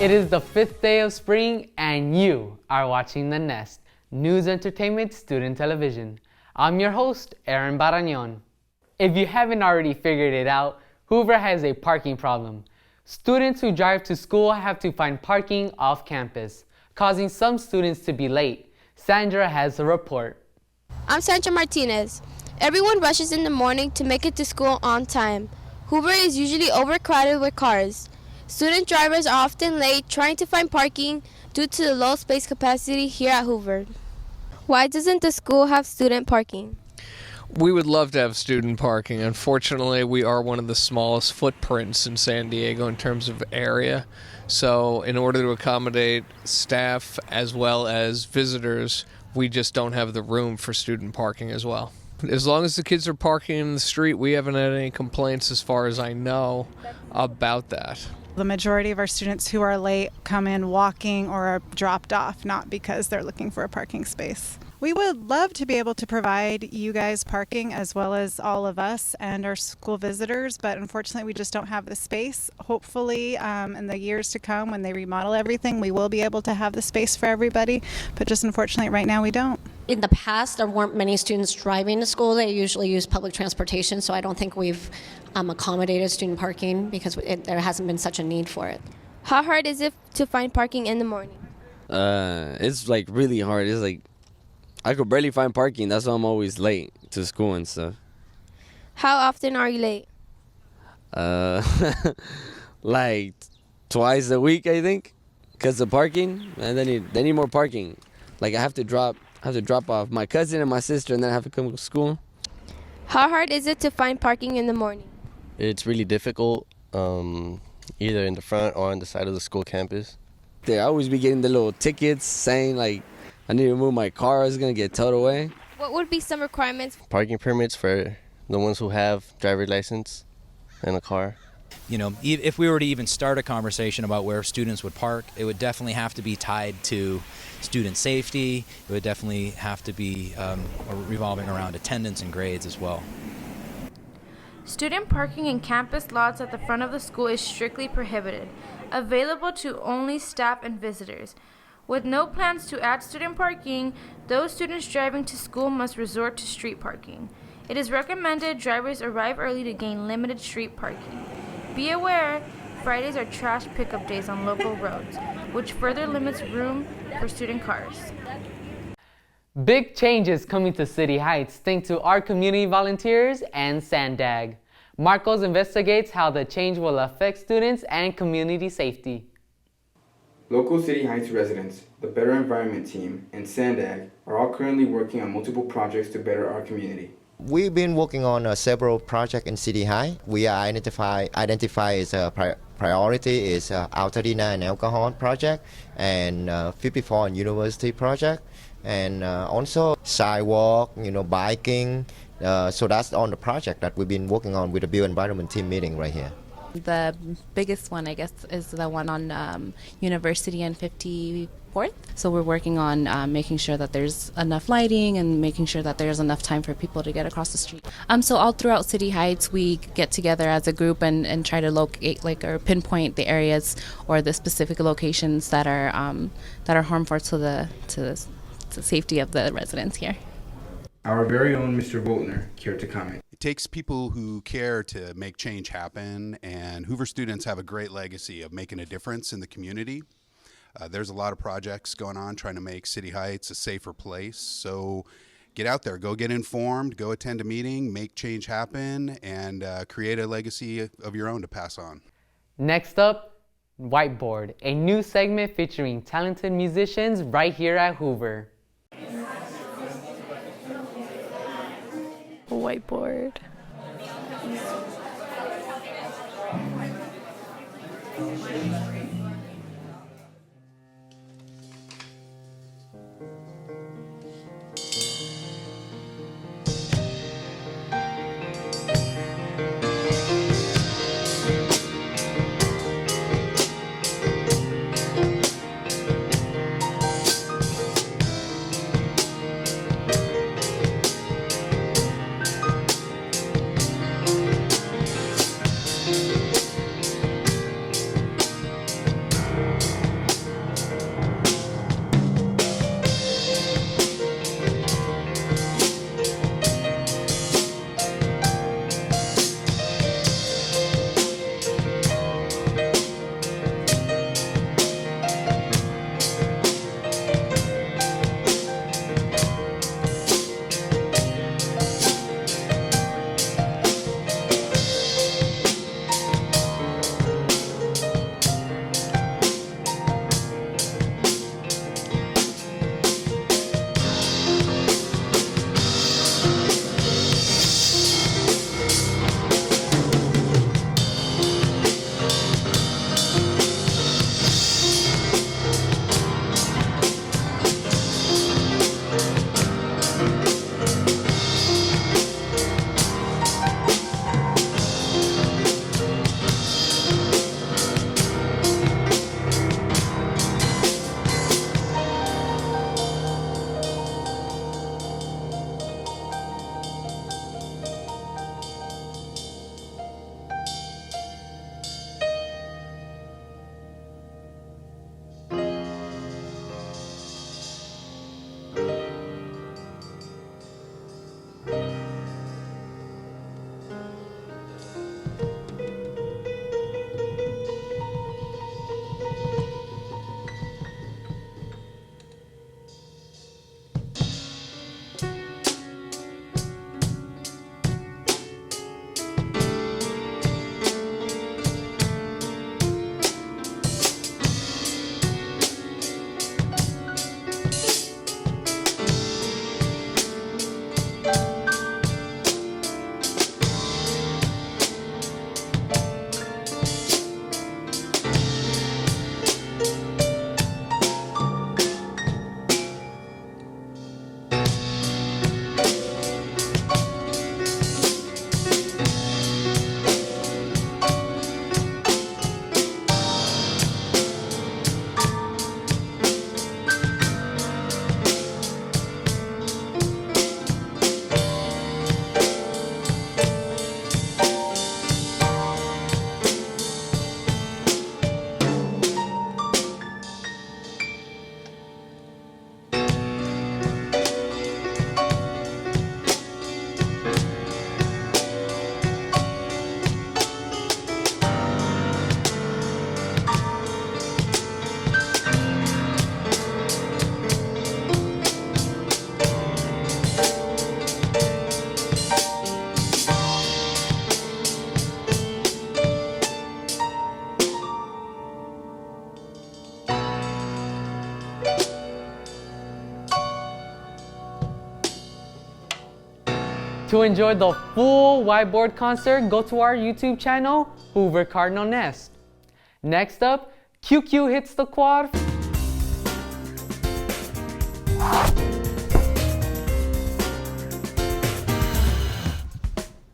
It is the 5th day of spring and you are watching The Nest, News Entertainment Student Television. I'm your host, Aaron Barañón. If you haven't already figured it out, Hoover has a parking problem. Students who drive to school have to find parking off campus, causing some students to be late. Sandra has a report. I'm Sandra Martinez. Everyone rushes in the morning to make it to school on time. Hoover is usually overcrowded with cars. Student drivers are often late trying to find parking due to the low space capacity here at Hoover. Why doesn't the school have student parking? We would love to have student parking. Unfortunately, we are one of the smallest footprints in San Diego in terms of area. So in order to accommodate staff as well as visitors, we just don't have the room for student parking as well. As long as the kids are parking in the street, we haven't had any complaints as far as I know about that. The majority of our students who are late come in walking or are dropped off, not because they're looking for a parking space. We would love to be able to provide you guys parking as well as all of us and our school visitors, but unfortunately we just don't have the space. Hopefully in the years to come when they remodel everything, we will be able to have the space for everybody, but just unfortunately right now we don't. In the past, there weren't many students driving to school. They usually use public transportation, so I don't think we've accommodated student parking because there hasn't been such a need for it. How hard is it to find parking in the morning? It's like really hard. It's like I could barely find parking. That's why I'm always late to school and stuff. How often are you late? Like twice a week, I think, because of parking, and they need more parking. Like I have to drop off my cousin and my sister, and then I have to come to school. How hard is it to find parking in the morning? It's really difficult, either in the front or on the side of the school campus. They always be getting the little tickets saying like, I need to move my car, it's gonna get towed away. What would be some requirements? Parking permits for the ones who have driver's license and a car. You know, if we were to even start a conversation about where students would park, it would definitely have to be tied to student safety. It would definitely have to be revolving around attendance and grades as well. Student parking in campus lots at the front of the school is strictly prohibited, available to only staff and visitors. With no plans to add student parking, those students driving to school must resort to street parking. It is recommended drivers arrive early to gain limited street parking. Be aware, Fridays are trash pickup days on local roads, which further limits room for student cars. Big changes coming to City Heights thanks to our community volunteers and Sandag. Marcos investigates how the change will affect students and community safety. Local City Heights residents, the Better Environment Team, and Sandag are all currently working on multiple projects to better our community. We've been working on several projects in City High. We are identify as a priority is Altadena and Alcohol project and 54 and University project, and also sidewalk, biking. So that's on the project that we've been working on with the Build Environment Team meeting right here. The biggest one, I guess, is the one on University and 54th. So we're working on making sure that there's enough lighting and making sure that there's enough time for people to get across the street. So all throughout City Heights, we get together as a group and try to locate, or pinpoint the areas or the specific locations that are harmful to the safety of the residents here. Our very own Mr. Voltner cared to comment. It takes people who care to make change happen, and Hoover students have a great legacy of making a difference in the community. There's a lot of projects going on trying to make City Heights a safer place. So get out there, go get informed, go attend a meeting, make change happen, and create a legacy of your own to pass on. Next up, Whiteboard, a new segment featuring talented musicians right here at Hoover. Whiteboard. To enjoy the full Whiteboard concert, go to our YouTube channel, Hoover Cardinal Nest. Next up, QQ hits the quad.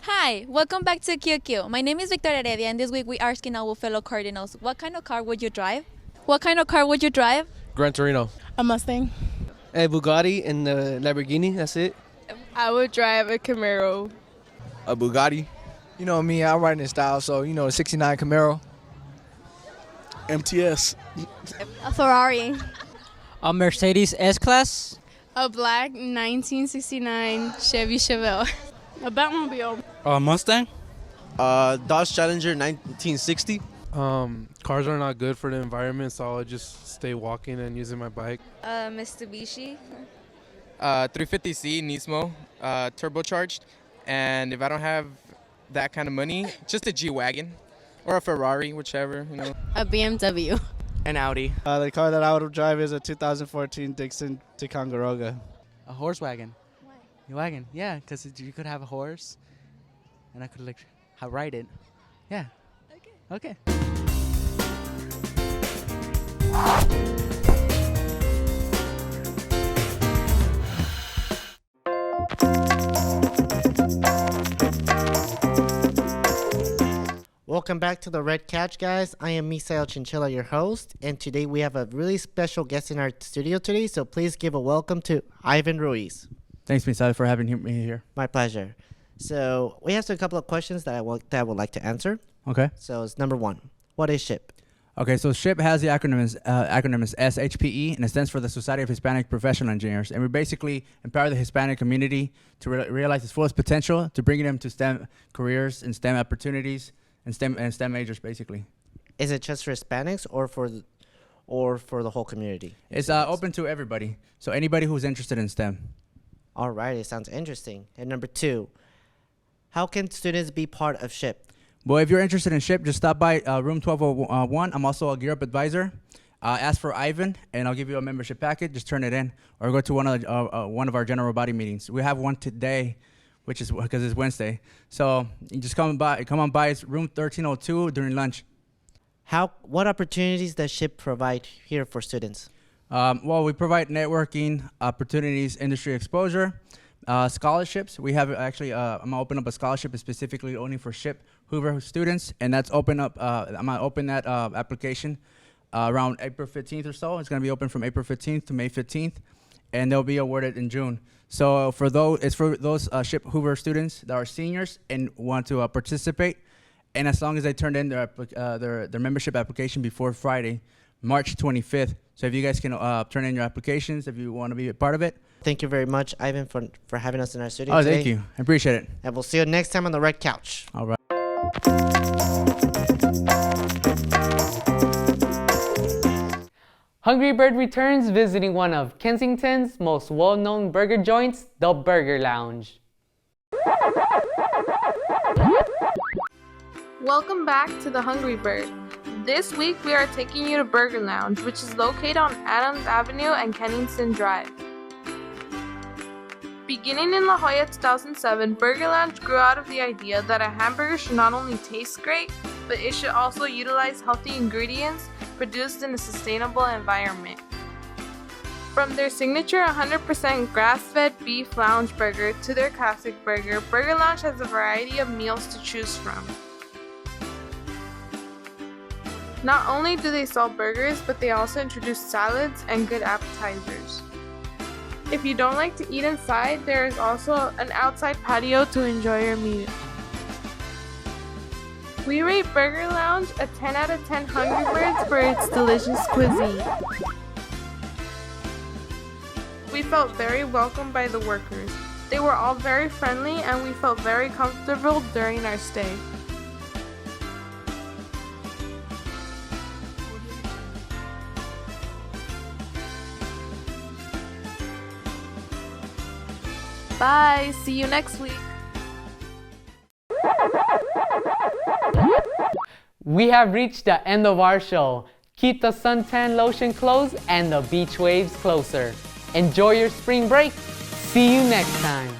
Hi, welcome back to QQ. My name is Victoria Heredia, and this week we are asking our fellow Cardinals, what kind of car would you drive? What kind of car would you drive? Gran Torino. A Mustang. A Bugatti and the Lamborghini, that's it. I would drive a Camaro. A Bugatti. You know me, I'm riding in style, so you know, a 69 Camaro. MTS. A Ferrari. A Mercedes S-Class. A black 1969 Chevy Chevelle. A Batmobile. A Mustang. Dodge Challenger 1960. Cars are not good for the environment, so I'll just stay walking and using my bike. Mitsubishi. 350C Nismo, turbocharged. And if I don't have that kind of money, just a G-Wagon or a Ferrari, whichever, you know. A BMW. An Audi. The car that I would drive is a 2014 Dixon Ticonderoga. A horse wagon. Why? A wagon, yeah, because you could have a horse, and I could like ride it. Yeah. Okay. Welcome back to the Red Couch, guys. I am Misael Chinchilla, your host, and today we have a really special guest in our studio today, so please give a welcome to Ivan Ruiz. Thanks, Misael, for having me here. My pleasure. So we have a couple of questions that I would like to answer. Okay. So it's number one. What is SHIP? Okay, so SHIP has the acronym is SHPE, and it stands for the Society of Hispanic Professional Engineers. And we basically empower the Hispanic community to realize its fullest potential, to bring them to STEM careers and STEM opportunities and STEM majors, basically. Is it just for Hispanics or for the whole community? It's open to everybody, so anybody who's interested in STEM. All right, it sounds interesting. And number two, how can students be part of SHIP? Well, if you're interested in SHIP, just stop by room 1201. I'm also a Gear Up advisor. Ask for Ivan, and I'll give you a membership packet. Just turn it in, or go to one of our general body meetings. We have one today, which is because it's Wednesday. So you just come on by. It's room 1302 during lunch. What opportunities does SHIP provide here for students? Well, we provide networking opportunities, industry exposure, scholarships. We have actually, I'm gonna open up a scholarship specifically only for SHIP Hoover students, and that's open up. I'm gonna open that application around April 15th or so. It's gonna be open from April 15th to May 15th, and they'll be awarded in June. So it's for those SHIP Hoover students that are seniors and want to participate, and as long as they turn in their membership application before Friday, March 25th. So if you guys can turn in your applications if you want to be a part of it. Thank you very much, Ivan, for having us in our studio today. Thank you. I appreciate it. And we'll see you next time on the Red Couch. All right. Hungry Bird returns visiting one of Kensington's most well-known burger joints, the Burger Lounge. Welcome back to the Hungry Bird. This week we are taking you to Burger Lounge, which is located on Adams Avenue and Kensington Drive. Beginning in La Jolla 2007, Burger Lounge grew out of the idea that a hamburger should not only taste great, but it should also utilize healthy ingredients produced in a sustainable environment. From their signature 100% grass-fed beef lounge burger to their classic burger, Burger Lounge has a variety of meals to choose from. Not only do they sell burgers, but they also introduce salads and good appetizers. If you don't like to eat inside, there is also an outside patio to enjoy your meal. We rate Burger Lounge a 10 out of 10 Hungry Birds for its delicious cuisine. We felt very welcomed by the workers. They were all very friendly and we felt very comfortable during our stay. Bye, see you next week. We have reached the end of our show. Keep the suntan lotion close and the beach waves closer. Enjoy your spring break. See you next time.